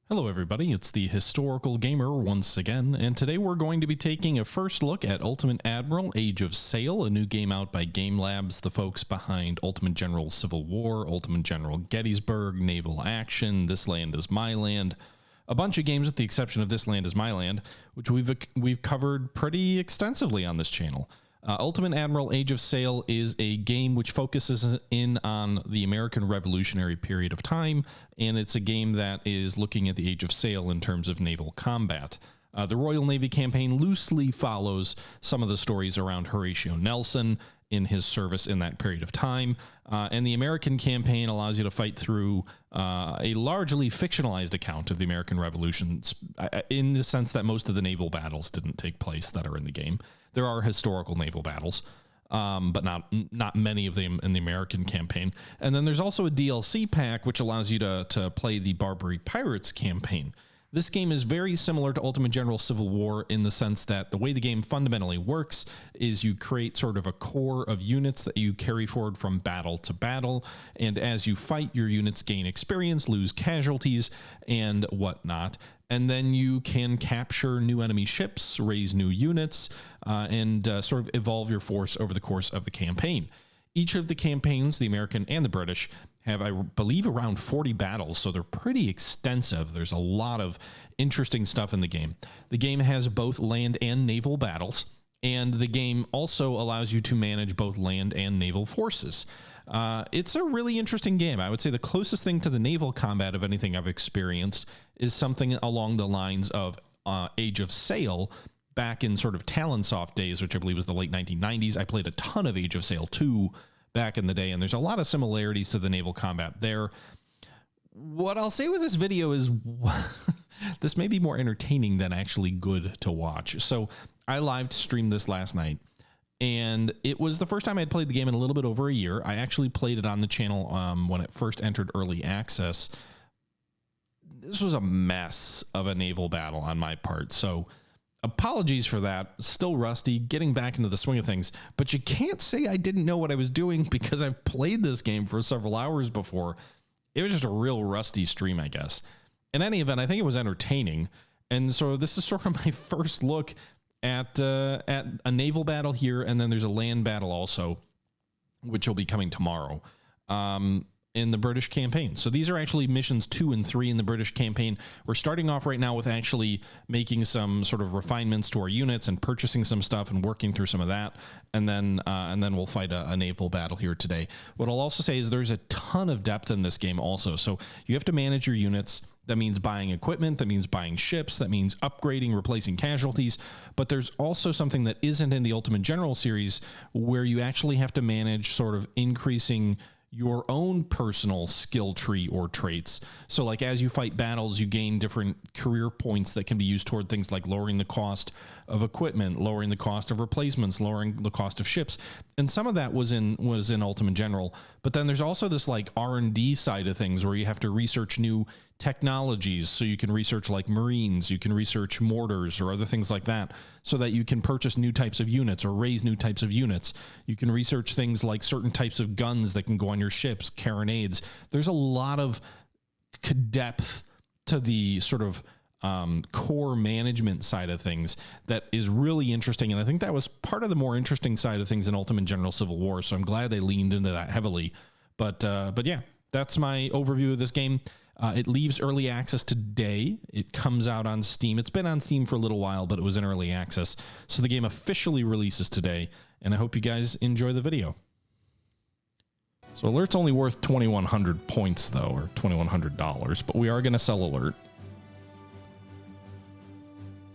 Hello everybody, it's the Historical Gamer once again, and today we're going to be taking a first look at Ultimate Admiral Age of Sail, a new game out by Game Labs, the folks behind Ultimate General Civil War, Ultimate General Gettysburg, Naval Action, This Land Is My Land, a bunch of games with the exception of This Land Is My Land, which we've covered pretty extensively on this channel. Ultimate Admiral Age of Sail is a game which focuses in on the American Revolutionary period of time, and it's a game that is looking at the Age of Sail in terms of naval combat. The Royal Navy campaign loosely follows some of the stories around Horatio Nelson in his service in that period of time, and the American campaign allows you to fight through a largely fictionalized account of the American Revolution, in the sense that most of the naval battles didn't take place that are in the game. There are historical naval battles, but not many of them in the American campaign. And then there's also a DLC pack which allows you to play the Barbary Pirates campaign. This game is very similar to Ultimate General Civil War in the sense that the way the game fundamentally works is you create sort of a core of units that you carry forward from battle to battle, and as you fight, your units gain experience, lose casualties, and whatnot. And then you can capture new enemy ships, raise new units, and sort of evolve your force over the course of the campaign. Each of the campaigns, the American and the British, have, I believe, around 40 battles, so they're pretty extensive. There's a lot of interesting stuff in the game. The game has both land and naval battles, and the game also allows you to manage both land and naval forces. It's a really interesting game. I would say the closest thing to the naval combat of anything I've experienced is something along the lines of Age of Sail, back in sort of Talonsoft days, which I believe was the late 1990s. I played a ton of Age of Sail 2 back in the day, and there's a lot of similarities to the naval combat there. What I'll say with this video is this may be more entertaining than actually good to watch. So I live streamed this last night, and it was the first time I had played the game in a little bit over a year. I actually played it on the channel when it first entered early access. This was a mess of a naval battle on my part, so apologies for that. Still rusty, getting back into the swing of things, but you can't say I didn't know what I was doing because I've played this game for several hours before. It was just a real rusty stream, I guess. In any event, I think it was entertaining, and so this is sort of my first look at a naval battle here, and then there's a land battle also, which will be coming tomorrow. In the British campaign. So these are actually missions 2 and 3 in the British campaign. We're starting off right now with actually making some sort of refinements to our units and purchasing some stuff and working through some of that. And then we'll fight a naval battle here today. What I'll also say is there's a ton of depth in this game also. So you have to manage your units. That means buying equipment, that means buying ships, that means upgrading, replacing casualties. But there's also something that isn't in the Ultimate General series where you actually have to manage sort of increasing your own personal skill tree or traits. So like as you fight battles, you gain different career points that can be used toward things like lowering the cost of equipment, lowering the cost of replacements, lowering the cost of ships. And some of that was in Ultimate General. But then there's also this like R&D side of things where you have to research new technologies. So you can research like Marines, you can research mortars or other things like that so that you can purchase new types of units or raise new types of units. You can research things like certain types of guns that can go on your ships, carronades. There's a lot of depth to the sort of core management side of things that is really interesting. And I think that was part of the more interesting side of things in Ultimate General Civil War. So I'm glad they leaned into that heavily. But yeah, that's my overview of this game. It leaves early access today. It comes out on Steam. It's been on Steam for a little while, but it was in early access. So the game officially releases today, and I hope you guys enjoy the video. So Alert's only worth 2,100 points, though, or $2,100, but we are going to sell Alert.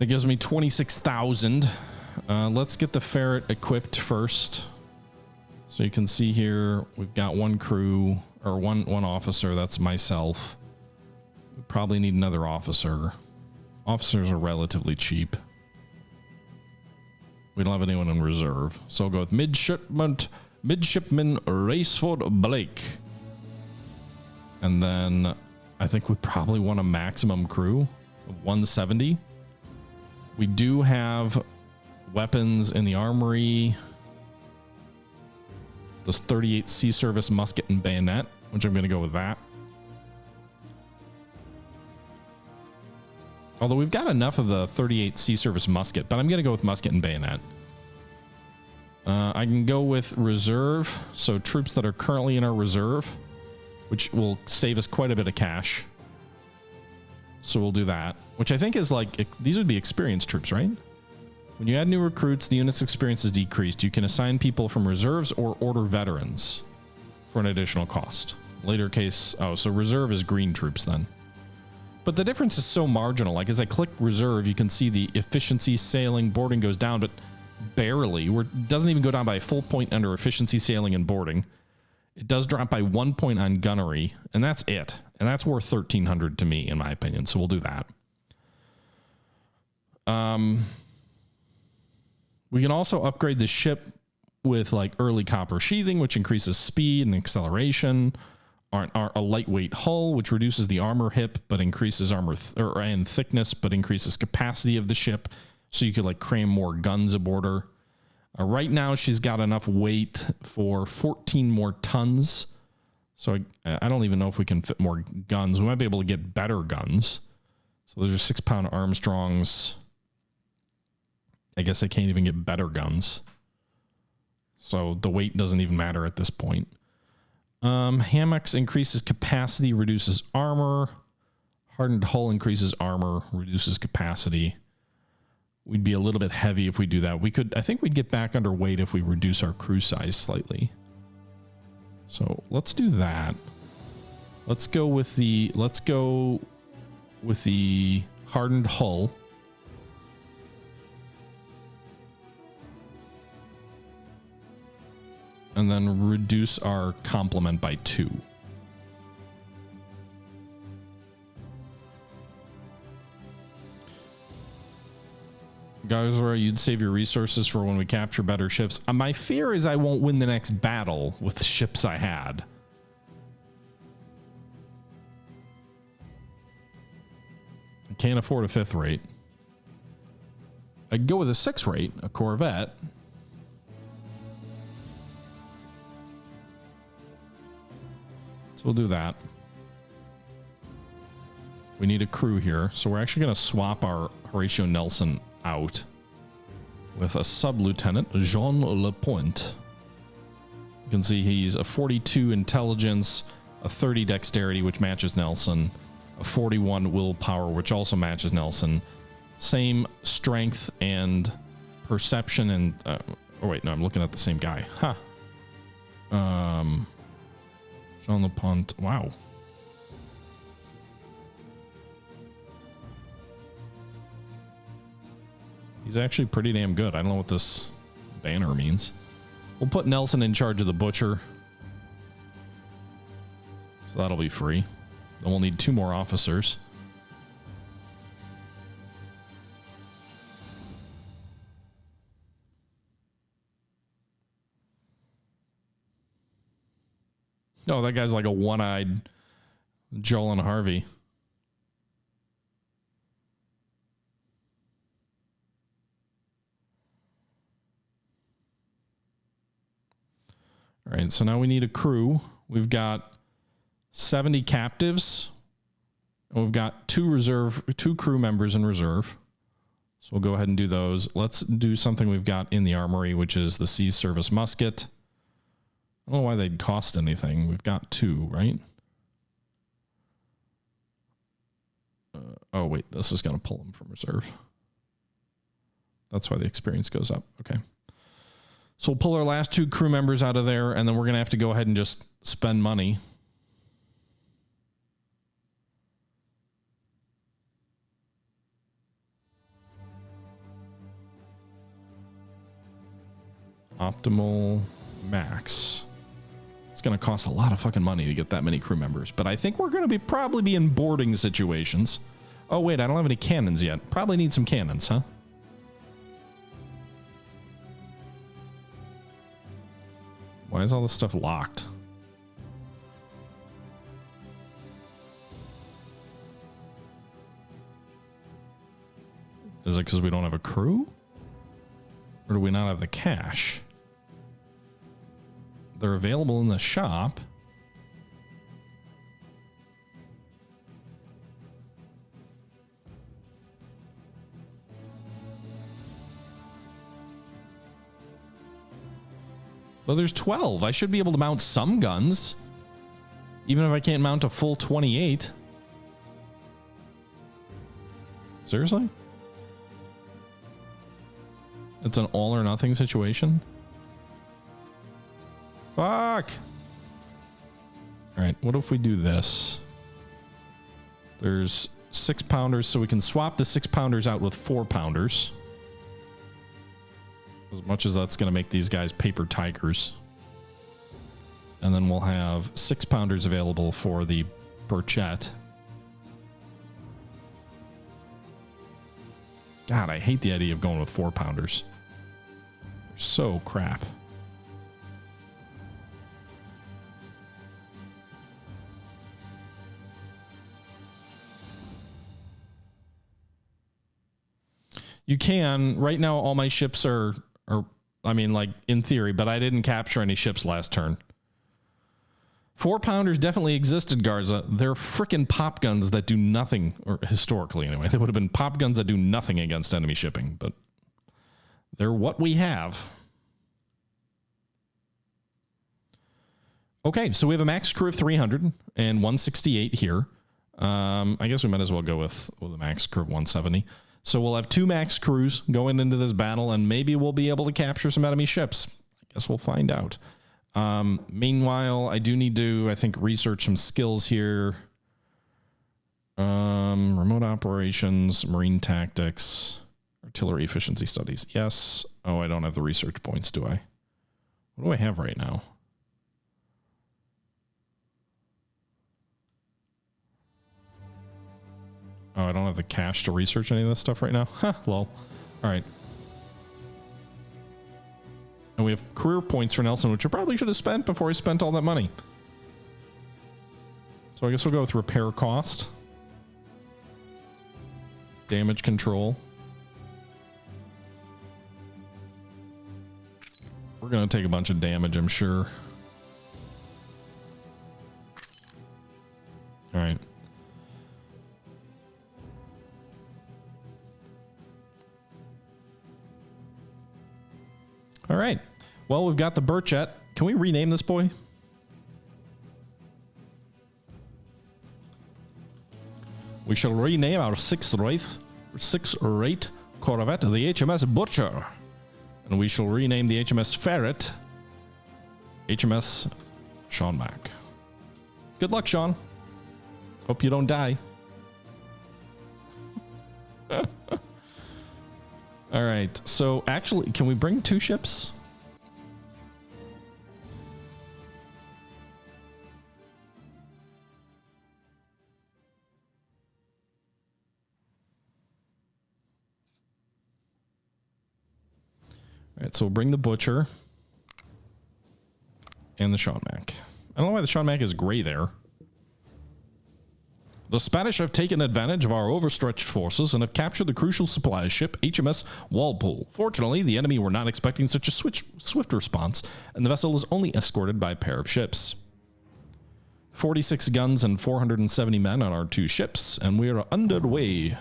That gives me 26,000. Let's get the ferret equipped first. So you can see here, we've got one crew, or one officer. That's myself. We probably need another officer. Officers are relatively cheap. We don't have anyone in reserve. So I'll go with Midshipman Raceford Blake. And then I think we probably want a maximum crew of 170. We do have weapons in the armory. This 38 Sea Service musket and bayonet, which I'm going to go with that. Although we've got enough of the 38 sea service musket, but I'm going to go with musket and bayonet. I can go with reserve, so troops that are currently in our reserve, which will save us quite a bit of cash. So we'll do that, which I think is like, these would be experienced troops, right? When you add new recruits, the unit's experience is decreased. You can assign people from reserves or order veterans for an additional cost. Later case, oh, so reserve is green troops then. But the difference is so marginal. Like as I click reserve, you can see the efficiency, sailing, boarding goes down, but barely. It doesn't even go down by a full point under efficiency, sailing, and boarding. It does drop by 1 point on gunnery, and that's it. And that's worth 1,300 to me, in my opinion. So we'll do that. We can also upgrade the ship with like early copper sheathing, which increases speed and acceleration. A lightweight hull, which reduces the armor hip, but increases armor and thickness, but increases capacity of the ship. So you could like cram more guns aboard her. Right now, she's got enough weight for 14 more tons. So I don't even know if we can fit more guns. We might be able to get better guns. So those are 6-pound Armstrongs. I guess I can't even get better guns. So the weight doesn't even matter at this point. Hammocks increases capacity, reduces armor. Hardened hull increases armor, reduces capacity. We'd be a little bit heavy if we do that. I think we'd get back under weight if we reduce our crew size slightly. So let's do that. Let's go with the hardened hull. And then reduce our complement by 2. Garzora, you'd save your resources for when we capture better ships. My fear is I won't win the next battle with the ships I had. I can't afford a 5th rate. I could go with a 6th rate, a Corvette. So we'll do that. We need a crew here. So we're actually going to swap our Horatio Nelson out with a sub-lieutenant, Jean Lapointe. You can see he's a 42 intelligence, a 30 dexterity, which matches Nelson, a 41 willpower, which also matches Nelson. Same strength and perception and... oh, wait, no, I'm looking at the same guy. Huh. Jean Lapointe. Wow. He's actually pretty damn good. I don't know what this banner means. We'll put Nelson in charge of the butcher. So that'll be free. Then we'll need 2 more officers. No, that guy's like a one-eyed Joel and Harvey. All right, so now we need a crew. We've got 70 captives. And we've got 2 crew members in reserve. So we'll go ahead and do those. Let's do something we've got in the armory, which is the Sea Service Musket. I don't know why they'd cost anything. We've got 2, right? Oh, wait. This is going to pull them from reserve. That's why the experience goes up. Okay. So we'll pull our last 2 crew members out of there, and then we're going to have to go ahead and just spend money. Optimal max. It's going to cost a lot of fucking money to get that many crew members, but I think we're going to probably be in boarding situations. Oh, wait, I don't have any cannons yet. Probably need some cannons, huh? Why is all this stuff locked? Is it because we don't have a crew? Or do we not have the cash? They're available in the shop. Oh, there's 12. I should be able to mount some guns. Even if I can't mount a full 28. Seriously? It's an all or nothing situation? Fuck! Alright, what if we do this? There's 6-pounders, so we can swap the 6-pounders out with 4-pounders. As much as that's going to make these guys paper tigers. And then we'll have 6-pounders available for the Burchett. God, I hate the idea of going with 4-pounders. They're so crap. You can. Right now, all my ships are, I mean, like, in theory, but I didn't capture any ships last turn. 4-pounders definitely existed, Garza. They're freaking pop guns that do nothing, or historically anyway. They would have been pop guns that do nothing against enemy shipping, but they're what we have. Okay, so we have a max crew of 300 and 168 here. I guess we might as well go with a max crew of 170. So we'll have 2 max crews going into this battle, and maybe we'll be able to capture some enemy ships. I guess we'll find out. Meanwhile, I do need to, I think, research some skills here. Remote operations, marine tactics, artillery efficiency studies. Yes. Oh, I don't have the research points, do I? What do I have right now? Oh, I don't have the cash to research any of this stuff right now. Huh, lol. All right. And we have career points for Nelson, which I probably should have spent before I spent all that money. So I guess we'll go with repair cost. Damage control. We're going to take a bunch of damage, I'm sure. All right. All right. Well, we've got the Burchett. Can we rename this boy? We shall rename our sixth rate corvette the HMS Butcher. And we shall rename the HMS Ferret HMS Sean Mack. Good luck, Sean. Hope you don't die. All right, so actually, can we bring 2 ships? All right, so we'll bring the Butcher and the Sean Mack. I don't know why the Sean Mack is gray there. The Spanish have taken advantage of our overstretched forces and have captured the crucial supply ship HMS Walpole. Fortunately, the enemy were not expecting such a swift response, and the vessel is only escorted by a pair of ships. 46 guns and 470 men on our 2 ships, and we are underway.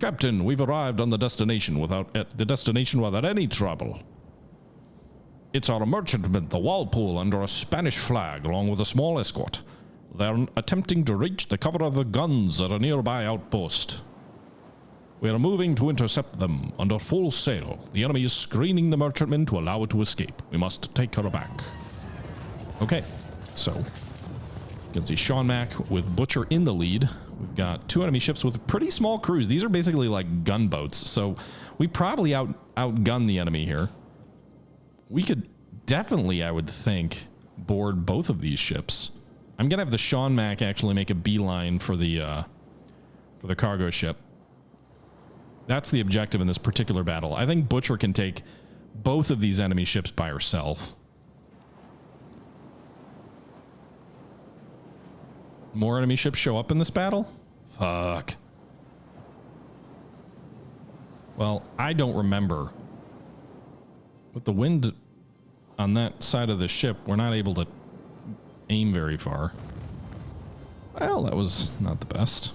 Captain, we've arrived on the destination without any trouble. It's our merchantman, the Walpole, under a Spanish flag, along with a small escort. They're attempting to reach the cover of the guns at a nearby outpost. We are moving to intercept them under full sail. The enemy is screening the merchantman to allow it to escape. We must take her aback. Okay, so you can see Sean Mack with Butcher in the lead. We've got 2 enemy ships with pretty small crews. These are basically like gunboats, so we probably outgun the enemy here. We could definitely, I would think, board both of these ships. I'm gonna have the Sean Mack actually make a beeline for the cargo ship. That's the objective in this particular battle. I think Butcher can take both of these enemy ships by herself. More enemy ships show up in this battle? Fuck. Well, I don't remember. With the wind on that side of the ship, we're not able to aim very far. Well, that was not the best.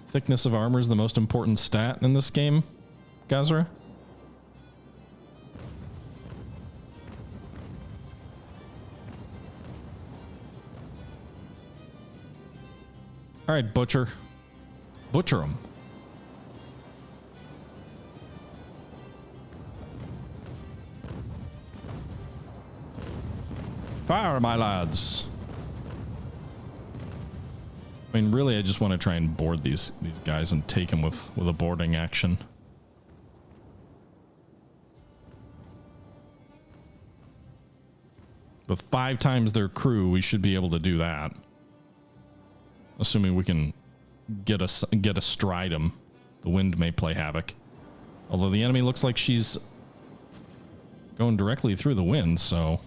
Thickness of armor is the most important stat in this game, Gazra. All right, butcher. Butcher him. Fire, my lads. I mean, really, I just want to try and board these guys and take them with a boarding action. With 5 times their crew, we should be able to do that. Assuming we can get astride them. The wind may play havoc. Although the enemy looks like she's going directly through the wind, so...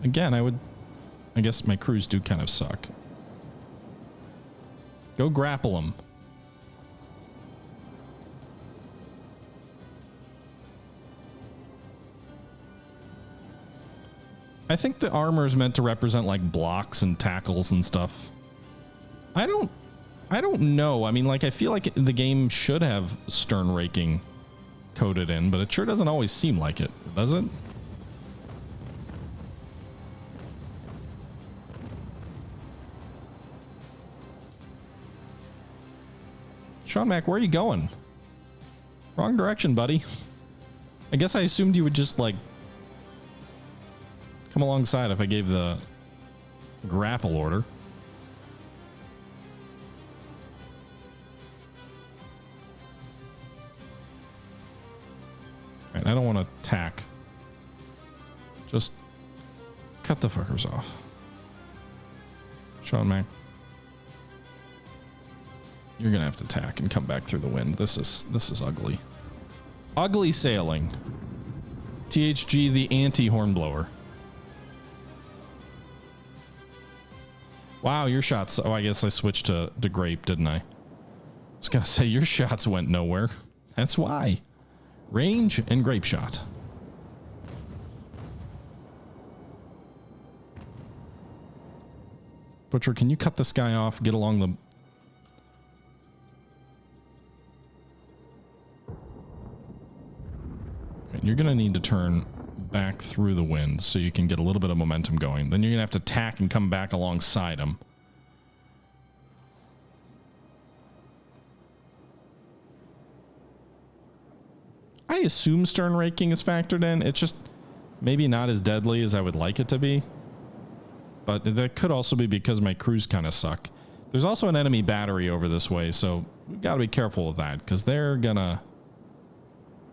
Again, I guess my crews do kind of suck. Go grapple them. I think the armor is meant to represent like blocks and tackles and stuff. I don't know. I mean, like, I feel like the game should have stern raking coded in, but it sure doesn't always seem like it, does it? Sean Mac, where are you going? Wrong direction, buddy. I guess I assumed you would just, like, come alongside if I gave the grapple order. Alright, I don't want to attack. Just cut the fuckers off. Sean Mac. You're gonna have to attack and come back through the wind. This is ugly. Ugly sailing. THG the anti-hornblower. Wow, your shots. Oh, I guess I switched to grape, didn't I? I was gonna say your shots went nowhere. That's why. Range and grape shot. Butcher, can you cut this guy off? Get along the... You're going to need to turn back through the wind so you can get a little bit of momentum going. Then you're going to have to tack and come back alongside him. I assume stern raking is factored in. It's just maybe not as deadly as I would like it to be. But that could also be because my crews kind of suck. There's also an enemy battery over this way, so we've got to be careful with that because they're gonna...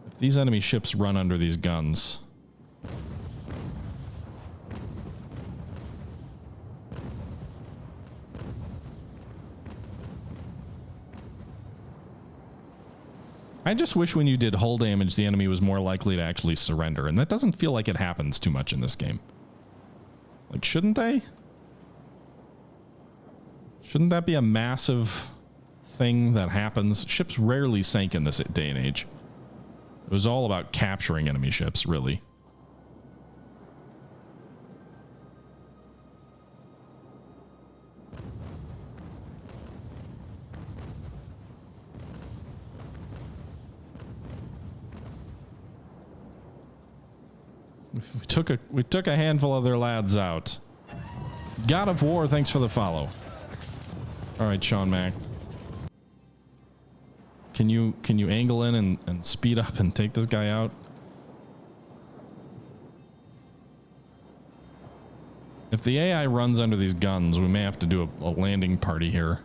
If these enemy ships run under these guns... I just wish when you did hull damage, the enemy was more likely to actually surrender, and that doesn't feel like it happens too much in this game. Like, shouldn't they? Shouldn't that be a massive thing that happens? Ships rarely sank in this day and age. It was all about capturing enemy ships, really. We took a handful of their lads out. God of War, thanks for the follow. All right, Sean Mac. Can you angle in and speed up and take this guy out? If the AI runs under these guns, we may have to do a landing party here.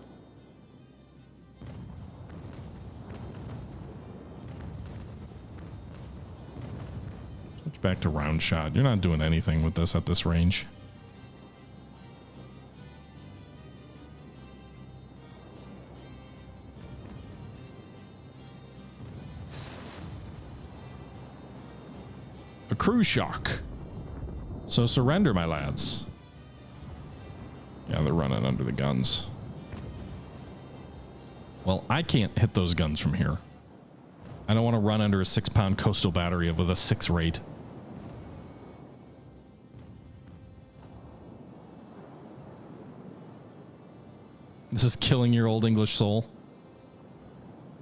Switch back to round shot. You're not doing anything with this at this range. A crew shock. So surrender, my lads. Yeah, they're running under the guns. Well, I can't hit those guns from here. I don't want to run under a 6-pound coastal battery with a 6 rate. This is killing your old English soul.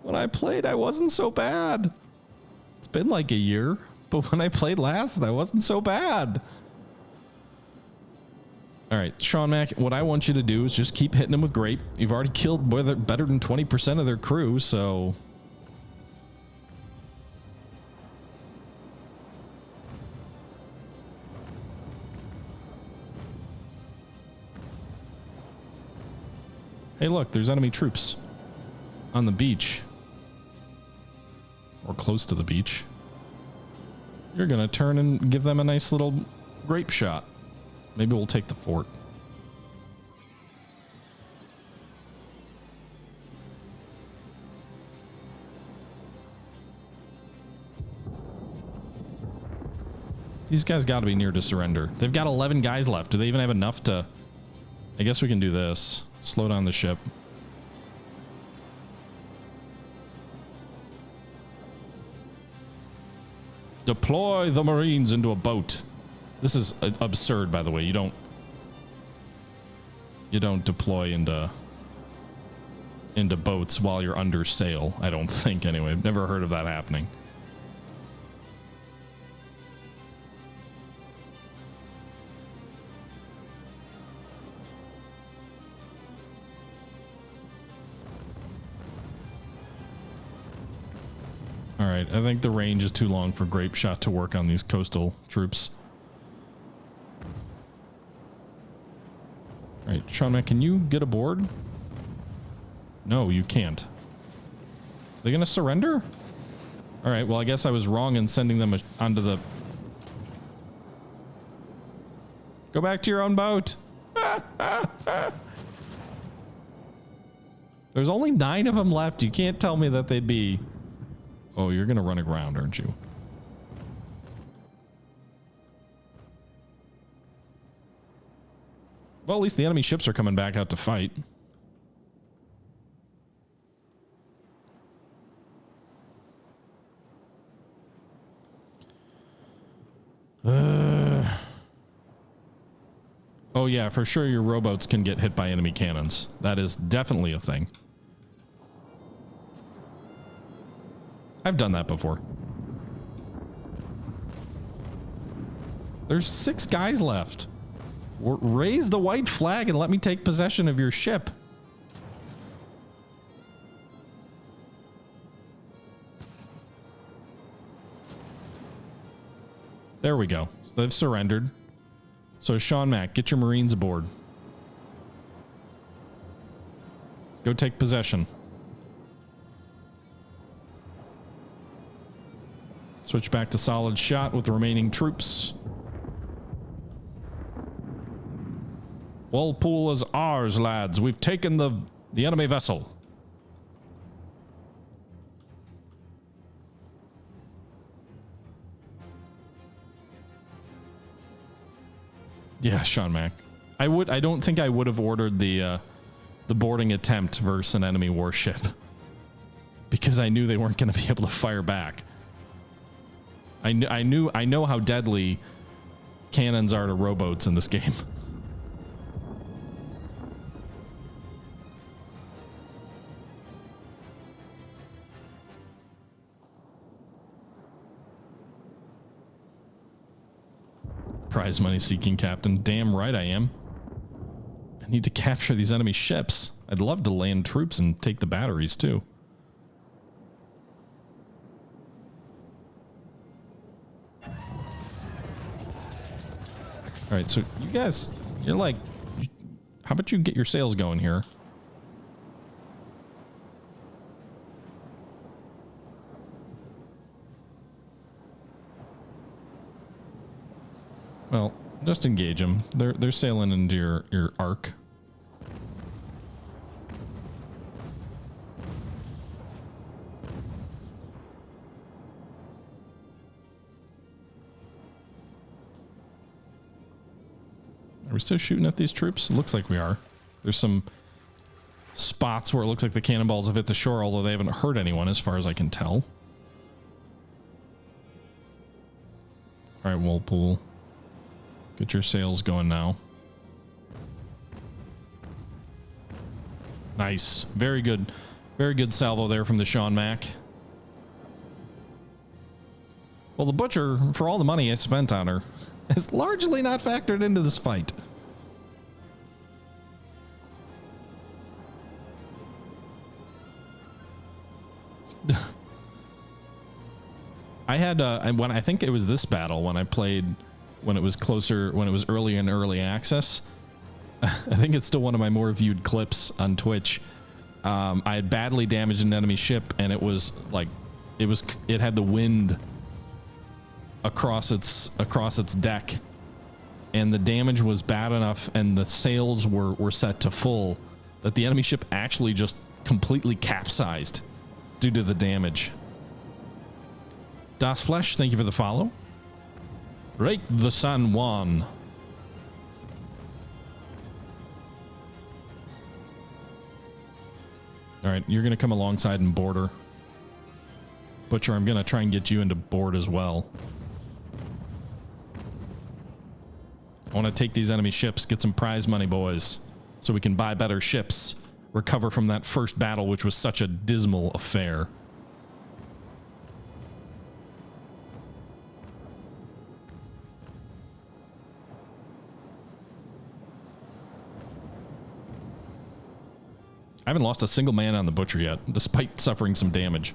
When I played, I wasn't so bad. It's been like a year. But when I played last, I wasn't so bad. All right, Sean Mack, what I want you to do is just keep hitting them with grape. You've already killed better than 20% of their crew, so... Hey, look, there's enemy troops on the beach. Or close to the beach. You're going to turn and give them a nice little grape shot. Maybe we'll take the fort. These guys got to be near to surrender. They've got 11 guys left. Do they even have enough to... I guess we can do this. Slow down the ship. Deploy the Marines into a boat. This is absurd, by the way. You don't deploy into boats while you're under sail. I don't think, anyway. I've never heard of that happening. All right, I think the range is too long for grape shot to work on these coastal troops. All right, Sean Mack, can you get aboard? No, you can't. They gonna surrender? All right, well, I guess I was wrong in sending them onto the... Go back to your own boat. There's only 9 of them left. You can't tell me that they'd be... Oh, you're gonna run aground, aren't you? Well, at least the enemy ships are coming back out to fight. Oh yeah, for sure your rowboats can get hit by enemy cannons. That is definitely a thing. I've done that before. There's 6 guys left. Raise the white flag and let me take possession of your ship. There we go. So they've surrendered. So Sean Mack, get your Marines aboard. Go take possession. Switch back to solid shot with the remaining troops. Walpole is ours, lads. We've taken the enemy vessel. Yeah, Sean Mack. I don't think I would have ordered the boarding attempt versus an enemy warship because I knew they weren't going to be able to fire back. I know how deadly cannons are to rowboats in this game. Prize money seeking captain. Damn right I am. I need to capture these enemy ships. I'd love to land troops and take the batteries too. All right, so you guys, you're like, how about you get your sails going here? Well, just engage them. They're sailing into your arc. Are we still shooting at these troops? It looks like we are. There's some spots where it looks like the cannonballs have hit the shore, although they haven't hurt anyone as far as I can tell. All right, Walpole. Get your sails going now. Nice. Very good. Very good salvo there from the Sean Mack. Well, the butcher, for all the money I spent on her, is largely not factored into this fight. I had when I think it was this battle when I played when it was closer, when it was early in early access. I think it's still one of my more viewed clips on Twitch. I had badly damaged an enemy ship, and it was like it had the wind across its deck, and the damage was bad enough, and the sails were set to full, that the enemy ship actually just completely capsized due to the damage. Das Flesh, thank you for the follow. Rake the San Juan. All right, you're going to come alongside and board her. Butcher, I'm going to try and get you into board as well. I want to take these enemy ships, get some prize money, boys, so we can buy better ships, recover from that first battle, which was such a dismal affair. I haven't lost a single man on the Butcher yet, despite suffering some damage.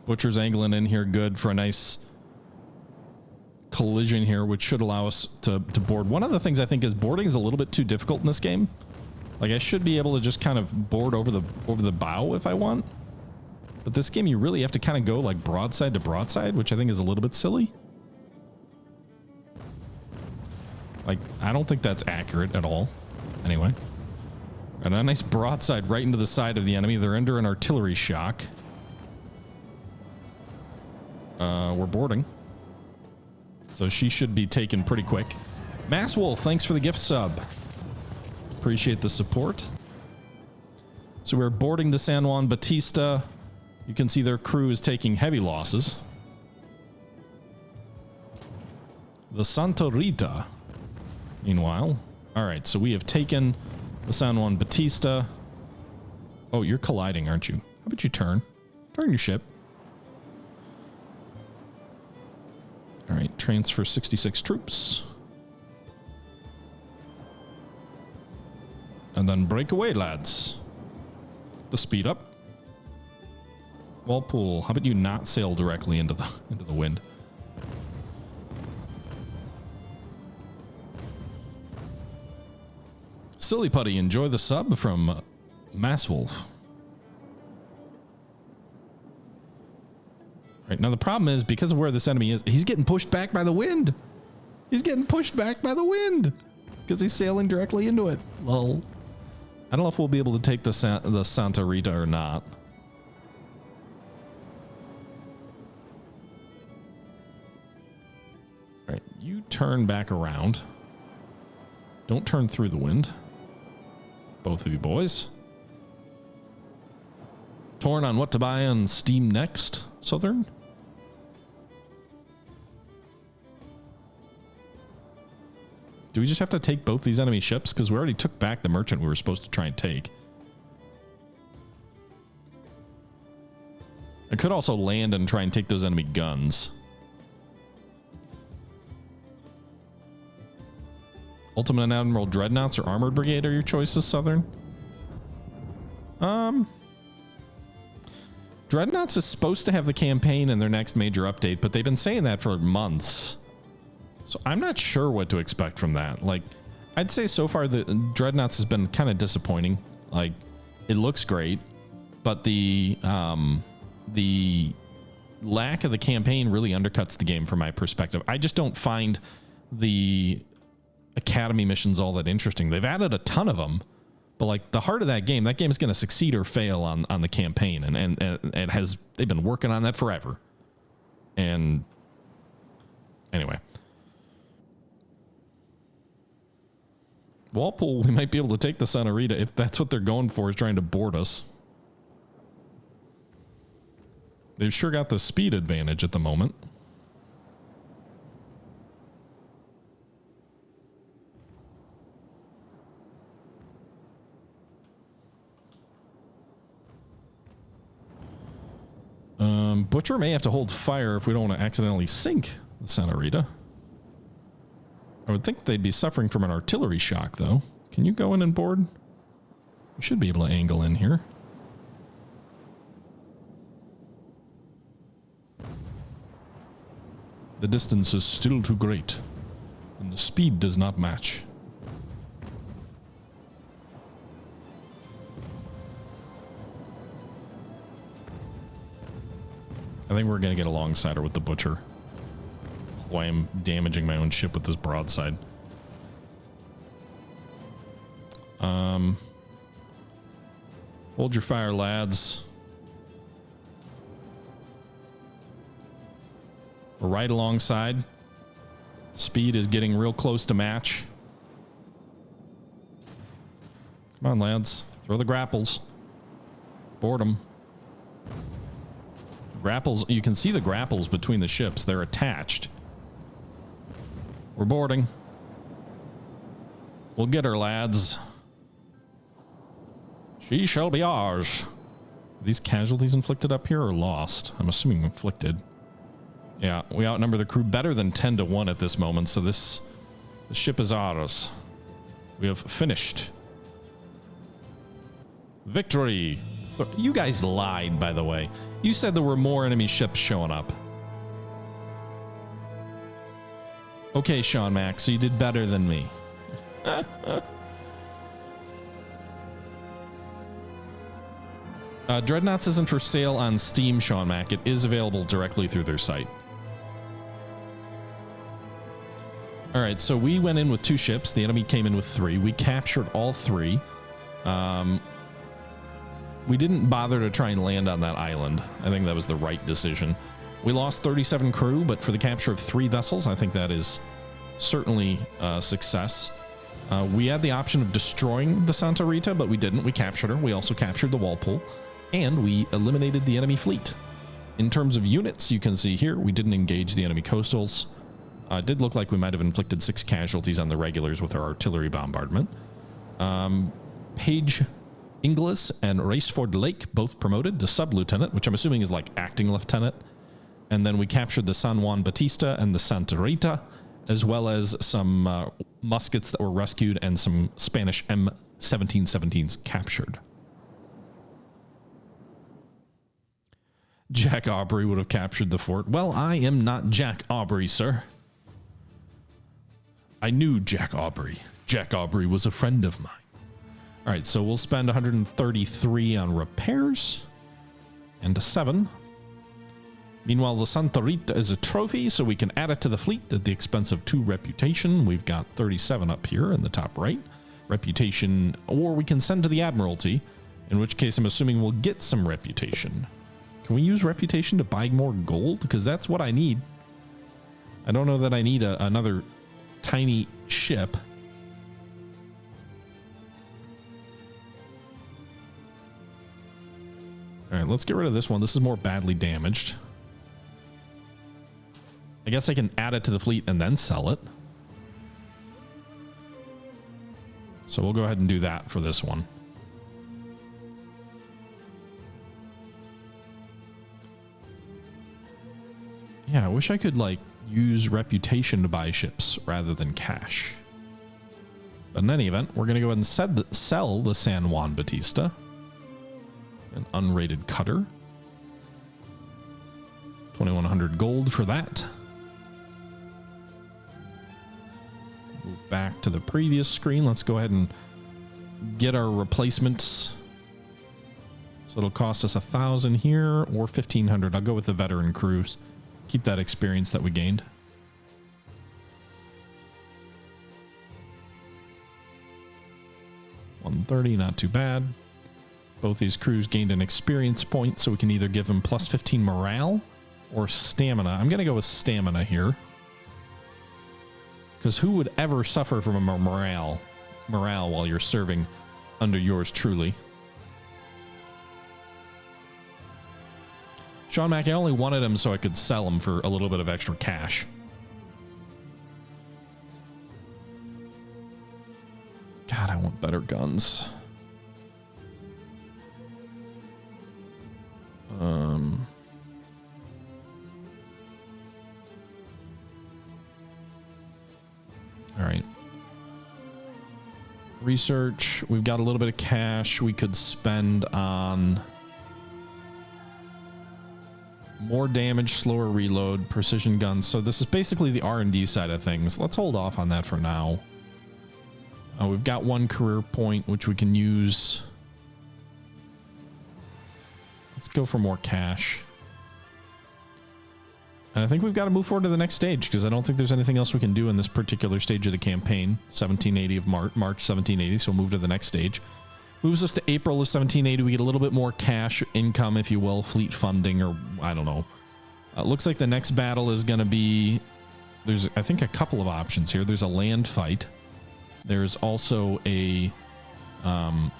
Butcher's angling in here good for a nice collision here, which should allow us to board. One of the things I think is boarding is a little bit too difficult in this game. Like, I should be able to just kind of board over the bow if I want. But this game, you really have to kind of go like broadside to broadside, which I think is a little bit silly. Like, I don't think that's accurate at all. Anyway. And a nice broadside right into the side of the enemy. They're under an artillery shock. We're boarding. So she should be taken pretty quick. Mass Wolf, thanks for the gift sub. Appreciate the support. So we're boarding the San Juan Batista. You can see their crew is taking heavy losses. The Santa Rita, meanwhile. All right, so we have taken the San Juan Batista. Oh, you're colliding, aren't you? How about you turn? Turn your ship. All right, transfer 66 troops. And then break away, lads. The speed up. Walpole, how about you not sail directly into the wind? Silly Putty, enjoy the sub from Mass Wolf. Right, now the problem is, because of where this enemy is, he's getting pushed back by the wind. He's getting pushed back by the wind because he's sailing directly into it. Lol. I don't know if we'll be able to take the Santa Rita or not. All right, you turn back around. Don't turn through the wind. Both of you boys. Torn on what to buy on Steam next, Southern? Do we just have to take both these enemy ships? Because we already took back the merchant we were supposed to try and take. I could also land and try and take those enemy guns. Ultimate and Admiral Dreadnoughts or Armored Brigade are your choices, Southern? Dreadnoughts is supposed to have the campaign in their next major update, but they've been saying that for months. So I'm not sure what to expect from that. Like, I'd say so far the Dreadnoughts has been kind of disappointing. Like, it looks great, but the lack of the campaign really undercuts the game from my perspective. I just don't find the Academy missions all that interesting. They've added a ton of them, but like the heart of that game is going to succeed or fail on the campaign, and they've been working on that forever. And anyway, Walpole, we might be able to take the Santa Rita if that's what they're going for, is trying to board us. They've sure got the speed advantage at the moment. Butcher may have to hold fire if we don't want to accidentally sink the Santa Rita. I would think they'd be suffering from an artillery shock, though. Can you go in and board? We should be able to angle in here. The distance is still too great, and the speed does not match. I think we're going to get alongside her with the Butcher. Why I'm damaging my own ship with this broadside. Hold your fire, lads. We're right alongside. Speed is getting real close to match. Come on, lads. Throw the grapples. Board them. Grapples, you can see the grapples between the ships. They're attached. We're boarding. We'll get her, lads. She shall be ours. Are these casualties inflicted up here or lost? I'm assuming inflicted. Yeah, we outnumber the crew better than 10 to 1 at this moment, so the ship is ours. We have finished. Victory! You guys lied, by the way. You said there were more enemy ships showing up. Okay, Sean Mack, so you did better than me. Dreadnoughts isn't for sale on Steam, Sean Mack. It is available directly through their site. Alright, so we went in with 2 ships. The enemy came in with 3. We captured all 3. We didn't bother to try and land on that island. I think that was the right decision. We lost 37 crew, but for the capture of 3 vessels, I think that is certainly a success. We had the option of destroying the Santa Rita, but we didn't. We captured her. We also captured the Walpole, and we eliminated the enemy fleet. In terms of units, you can see here, we didn't engage the enemy coastals. It did look like we might have inflicted 6 casualties on the regulars with our artillery bombardment. Page Inglis and Raceford Lake both promoted to sub-lieutenant, which I'm assuming is like acting lieutenant. And then we captured the San Juan Batista and the Santa Rita, as well as some muskets that were rescued and some Spanish M1717s captured. Jack Aubrey would have captured the fort. Well, I am not Jack Aubrey, sir. I knew Jack Aubrey. Jack Aubrey was a friend of mine. All right, so we'll spend 133 on repairs and a 7. Meanwhile, the Santa Rita is a trophy, so we can add it to the fleet at the expense of 2 reputation. We've got 37 up here in the top right. Reputation, or we can send to the Admiralty, in which case I'm assuming we'll get some reputation. Can we use reputation to buy more gold? Because that's what I need. I don't know that I need another tiny ship. All right, let's get rid of this one. This is more badly damaged. I guess I can add it to the fleet and then sell it. So we'll go ahead and do that for this one. Yeah, I wish I could like use reputation to buy ships rather than cash. But in any event, we're going to go ahead and sell the San Juan Batista. An unrated cutter. 2,100 gold for that. Move back to the previous screen. Let's go ahead and get our replacements. So it'll cost us 1,000 here or 1,500. I'll go with the veteran crews. Keep that experience that we gained. $130, not too bad. Both these crews gained an experience point, so we can either give them plus 15 morale or stamina. I'm going to go with stamina here. Because who would ever suffer from a morale while you're serving under yours truly? Sean Mack, I only wanted him so I could sell him for a little bit of extra cash. God, I want better guns. All right. Research. We've got a little bit of cash we could spend on more damage, slower reload, precision guns. So this is basically the R&D side of things. Let's hold off on that for now. We've got one career point, which we can use. Let's go for more cash. And I think we've got to move forward to the next stage because I don't think there's anything else we can do in this particular stage of the campaign. 1780 of March 1780, so we'll move to the next stage. Moves us to April of 1780. We get a little bit more cash income, if you will, fleet funding, or I don't know. Looks like the next battle is going to be... There's, I think, a couple of options here. There's a land fight. There's also a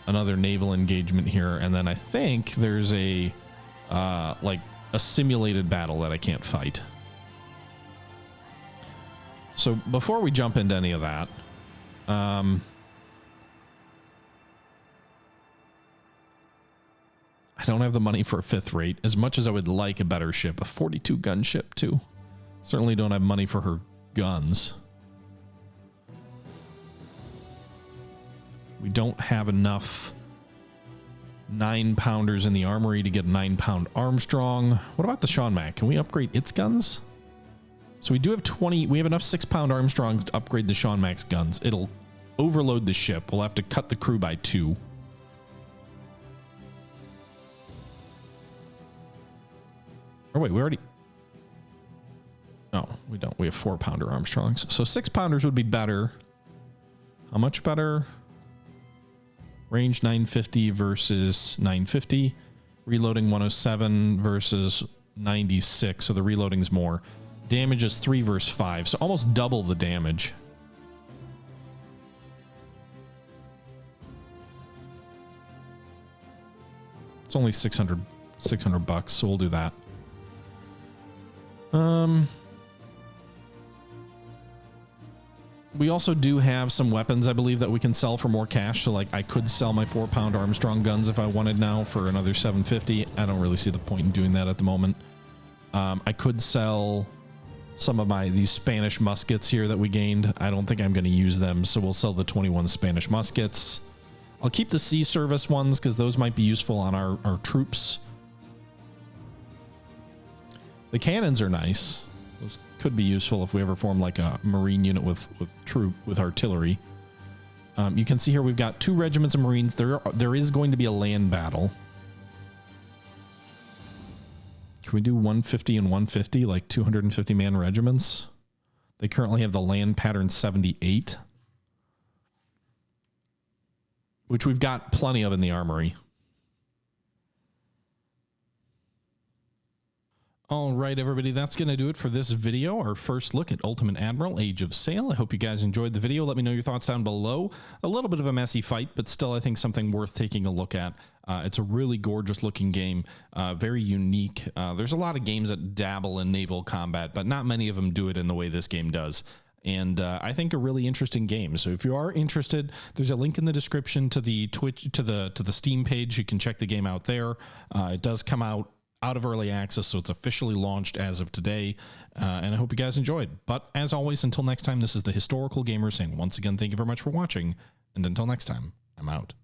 another naval engagement here, and then I think there's a like a simulated battle that I can't fight. So before we jump into any of that, I don't have the money for a 5th rate, as much as I would like a better ship. A 42 gun ship too. Certainly don't have money for her guns. We don't have enough 9-pounders in the armory to get a 9-pound Armstrong. What about the Sean Mac? Can we upgrade its guns? So we do have 20. We have enough 6-pound Armstrongs to upgrade the Sean Mac's guns. It'll overload the ship. We'll have to cut the crew by 2. Oh wait, we already... No, we don't. We have 4-pounder Armstrongs. So 6-pounders would be better. How much better? Range 950 versus 950. Reloading 107 versus 96. So the reloading's more. Damage is 3 versus 5. So almost double the damage. It's only 600 bucks, so we'll do that. We also do have some weapons, I believe, that we can sell for more cash. So, like, I could sell my 4-pound Armstrong guns if I wanted now for another 750. I don't really see the point in doing that at the moment. I could sell some of these Spanish muskets here that we gained. I don't think I'm going to use them, so we'll sell the 21 Spanish muskets. I'll keep the sea service ones because those might be useful on our troops. The cannons are nice. Those could be useful if we ever form like a marine unit with artillery. You can see here we've got 2 regiments of Marines. There is going to be a land battle. Can we do 150 and 150, like 250-man regiments? They currently have the land pattern 78, which we've got plenty of in the armory. All right, everybody, that's going to do it for this video, our first look at Ultimate Admiral Age of Sail. I hope you guys enjoyed the video. Let me know your thoughts down below. A little bit of a messy fight, but still I think something worth taking a look at. It's a really gorgeous looking game, very unique. There's a lot of games that dabble in naval combat, but not many of them do it in the way this game does. And I think a really interesting game. So if you are interested, there's a link in the description to the Twitch, to the Steam page. You can check the game out there. It does come out of early access, so it's officially launched as of today, and I hope you guys enjoyed. But as always, until next time, this is the Historical Gamer saying once again, thank you very much for watching, and until next time, I'm out.